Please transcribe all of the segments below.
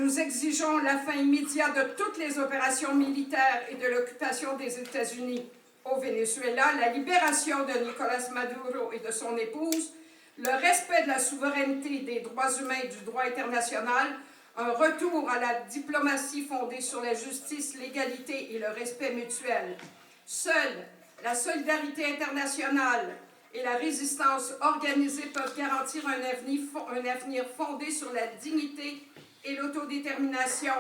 nous exigeons la fin immédiate de toutes les opérations militaires et de l'occupation des États-Unis au Venezuela, la libération de Nicolás Maduro et de son épouse, le respect de la souveraineté des droits humains et du droit international, un retour à la diplomatie fondée sur la justice, l'égalité et le respect mutuel. Seule la solidarité internationale et la résistance organisée peuvent garantir un avenir fondé sur la dignité et l'autodétermination.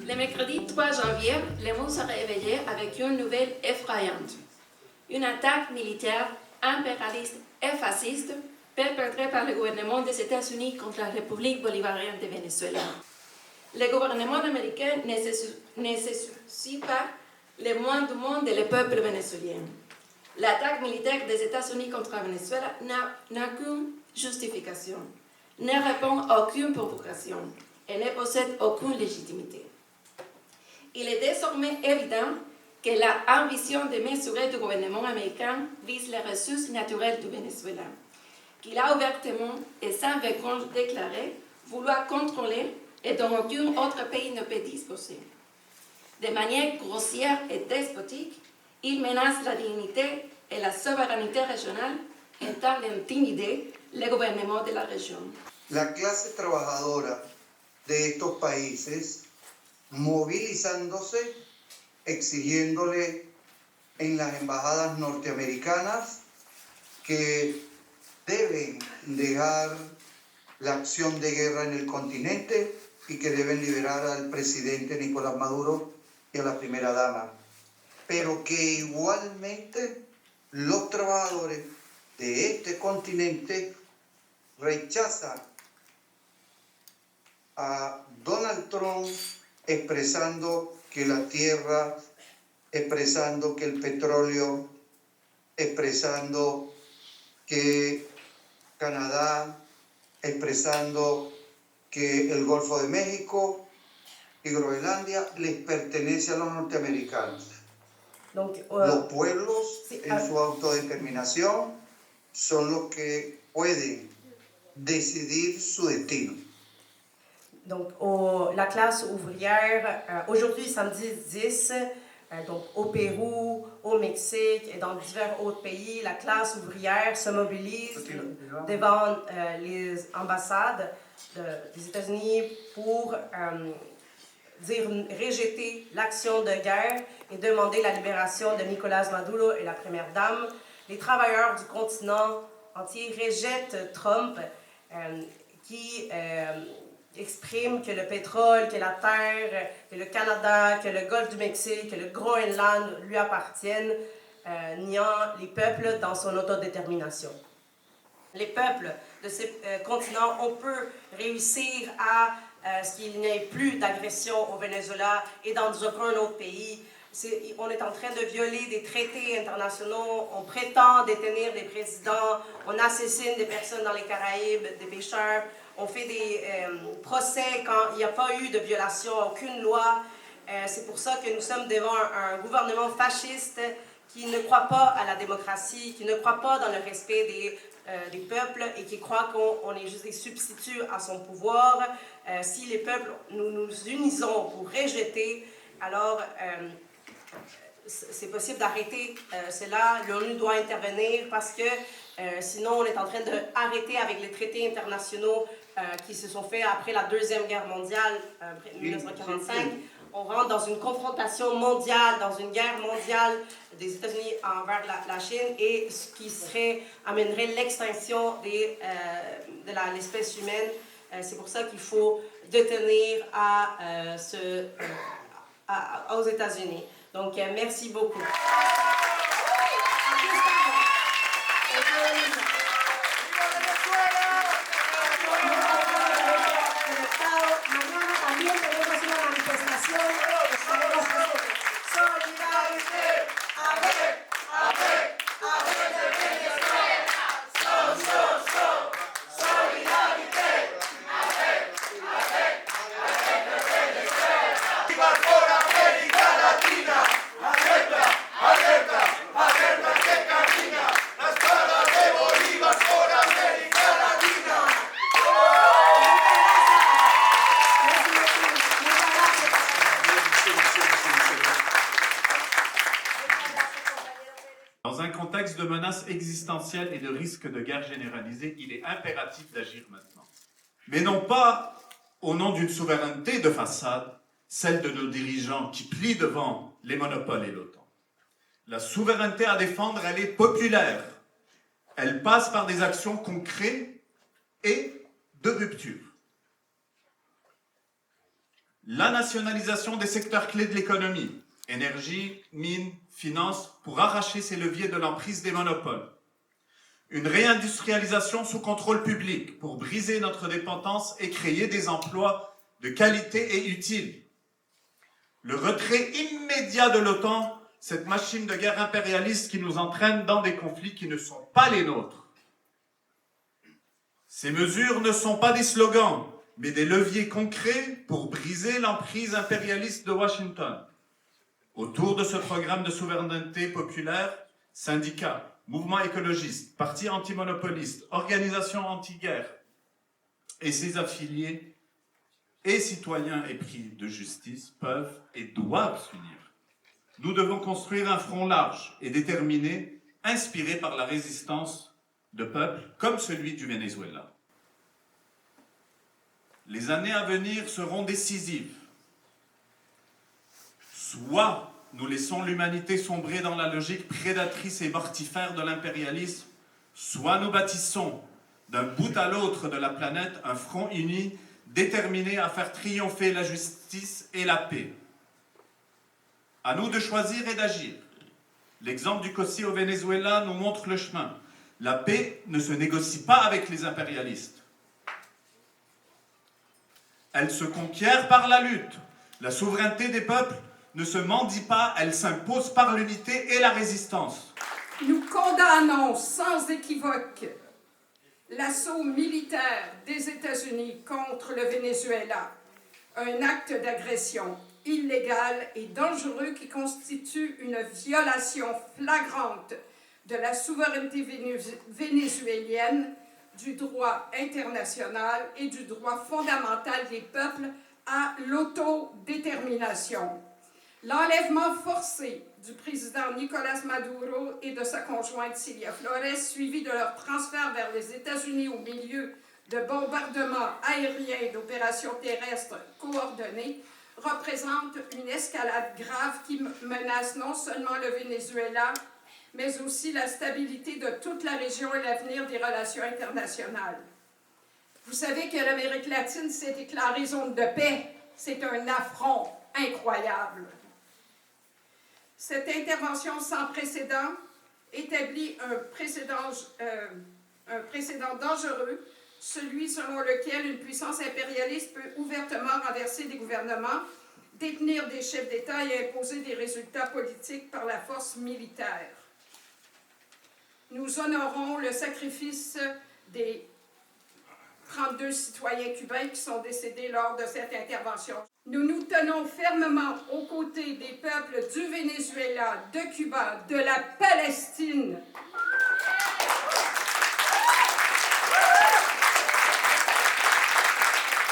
Le mercredi 3 janvier, le monde s'est réveillé avec une nouvelle effrayante. Une attaque militaire impérialiste et fasciste perpétrée par le gouvernement des États-Unis contre la République bolivarienne de Venezuela. Le gouvernement américain ne se soucie pas le moins du monde et le peuple vénézuélien. L'attaque militaire des États-Unis contre le Venezuela n'a aucune justification, ne répond à aucune provocation et ne possède aucune légitimité. Il est désormais évident que l'ambition démesurée du gouvernement américain vise les ressources naturelles du Venezuela, qu'il a ouvertement et sans vergogne déclaré vouloir contrôler et dont aucun autre pays ne peut disposer. De manière grossière et despotique, il menace la dignité et la souveraineté régionale étant d'intimider le gouvernement de la région. La clase trabajadora de estos países movilizándose, exigiéndole en las embajadas norteamericanas que deben dejar la acción de guerra en el continente y que deben liberar al presidente Nicolás Maduro y a la primera dama, pero que igualmente los trabajadores de este continente rechazan a Donald Trump expresando que la tierra, expresando que el petróleo, expresando que Canadá, expresando que el Golfo de México y Groenlandia les pertenece a los norteamericanos. Donc, los pueblos en su autodeterminación son los que pueden decidir su destino. Donc, la classe ouvrière, aujourd'hui, samedi 10, donc au Pérou, au Mexique et dans divers autres pays, la classe ouvrière se mobilise devant les ambassades des États-Unis pour rejeter l'action de guerre et demander la libération de Nicolás Maduro et la première dame. Les travailleurs du continent entier rejettent Trump qui exprime que le pétrole, que la terre, que le Canada, que le Golfe du Mexique, que le Groenland lui appartiennent, niant les peuples dans son autodétermination. Les peuples de ces continents, on peut réussir à ce qu'il n'y ait plus d'agression au Venezuela et dans aucun autre pays. On est en train de violer des traités internationaux, on prétend détenir des présidents, on assassine des personnes dans les Caraïbes, des pêcheurs, on fait des procès quand il n'y a pas eu de violation à aucune loi. C'est pour ça que nous sommes devant un gouvernement fasciste qui ne croit pas à la démocratie, qui ne croit pas dans le respect des peuples et qui croit qu'on est juste des substituts à son pouvoir. Si les peuples, nous nous unissons pour rejeter, alors c'est possible d'arrêter cela. L'ONU doit intervenir parce que sinon on est en train d'arrêter avec les traités internationaux qui se sont faits après la Deuxième Guerre mondiale, 1945. on rentre dans une confrontation mondiale, dans une guerre mondiale des États-Unis envers la Chine, et ce qui amènerait l'extinction de l'espèce humaine. C'est pour ça qu'il faut détenir aux États-Unis. Donc, merci beaucoup. Dans un contexte de menace existentielle et de risque de guerre généralisée, il est impératif d'agir maintenant. Mais non pas au nom d'une souveraineté de façade, celle de nos dirigeants qui plient devant les monopoles et l'OTAN. La souveraineté à défendre, elle est populaire. Elle passe par des actions concrètes et de rupture. La nationalisation des secteurs clés de l'économie, énergie, mines, finances, pour arracher ces leviers de l'emprise des monopoles. Une réindustrialisation sous contrôle public pour briser notre dépendance et créer des emplois de qualité et utiles. Le retrait immédiat de l'OTAN, cette machine de guerre impérialiste qui nous entraîne dans des conflits qui ne sont pas les nôtres. Ces mesures ne sont pas des slogans, mais des leviers concrets pour briser l'emprise impérialiste de Washington. Autour de ce programme de souveraineté populaire, syndicats, mouvements écologistes, partis antimonopolistes, organisations anti-guerre et ses affiliés et citoyens épris de justice peuvent et doivent s'unir. Nous devons construire un front large et déterminé, inspiré par la résistance de peuples comme celui du Venezuela. Les années à venir seront décisives. Soit nous laissons l'humanité sombrer dans la logique prédatrice et mortifère de l'impérialisme, soit nous bâtissons d'un bout à l'autre de la planète un front uni déterminé à faire triompher la justice et la paix. À nous de choisir et d'agir. L'exemple du COSI au Venezuela nous montre le chemin. La paix ne se négocie pas avec les impérialistes. Elle se conquiert par la lutte. La souveraineté des peuples ne se mendie pas, elle s'impose par l'unité et la résistance. Nous condamnons sans équivoque l'assaut militaire des États-Unis contre le Venezuela, un acte d'agression illégal et dangereux qui constitue une violation flagrante de la souveraineté vénézuélienne, du droit international et du droit fondamental des peuples à l'autodétermination. L'enlèvement forcé du président Nicolás Maduro et de sa conjointe Cilia Flores, suivi de leur transfert vers les États-Unis au milieu de bombardements aériens et d'opérations terrestres coordonnées, représente une escalade grave qui menace non seulement le Venezuela, mais aussi la stabilité de toute la région et l'avenir des relations internationales. Vous savez que l'Amérique latine s'est déclarée zone de paix. C'est un affront incroyable. Cette intervention sans précédent établit un précédent dangereux, celui selon lequel une puissance impérialiste peut ouvertement renverser des gouvernements, détenir des chefs d'État et imposer des résultats politiques par la force militaire. Nous honorons le sacrifice des 32 citoyens cubains qui sont décédés lors de cette intervention. Nous nous tenons fermement aux côtés des peuples du Venezuela, de Cuba, de la Palestine.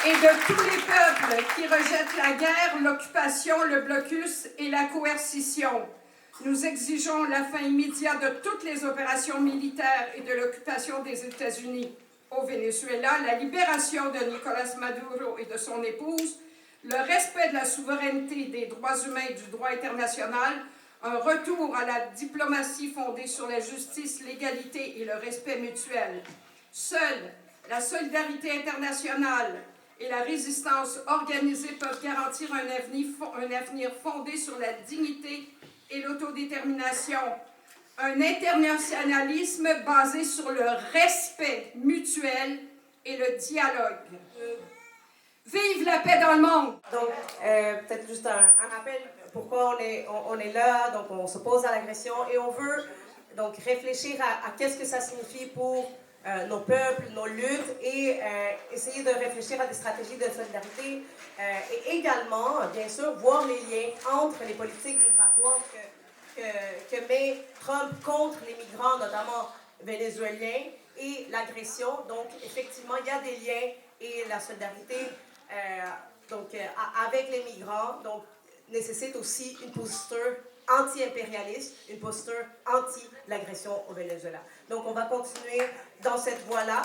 Et de tous les peuples qui rejettent la guerre, l'occupation, le blocus et la coercition. Nous exigeons la fin immédiate de toutes les opérations militaires et de l'occupation des États-Unis au Venezuela, la libération de Nicolás Maduro et de son épouse, le respect de la souveraineté, des droits humains et du droit international, un retour à la diplomatie fondée sur la justice, l'égalité et le respect mutuel. Seule la solidarité internationale et la résistance organisée peuvent garantir un avenir fondé sur la dignité et l'autodétermination. Un internationalisme basé sur le respect mutuel et le dialogue. Vive la paix dans le monde! Donc, peut-être juste un rappel, pourquoi on est là, donc on s'oppose à l'agression et on veut donc réfléchir à qu'est-ce que ça signifie pour nos peuples, nos luttes et essayer de réfléchir à des stratégies de solidarité et également, bien sûr, voir les liens entre les politiques migratoires que met Trump contre les migrants, notamment vénézuéliens, et l'agression. Donc, effectivement, il y a des liens et la solidarité avec les migrants donc, nécessite aussi une posture anti-impérialiste, une posture anti-l'agression au Venezuela. Donc, on va continuer dans cette voie-là.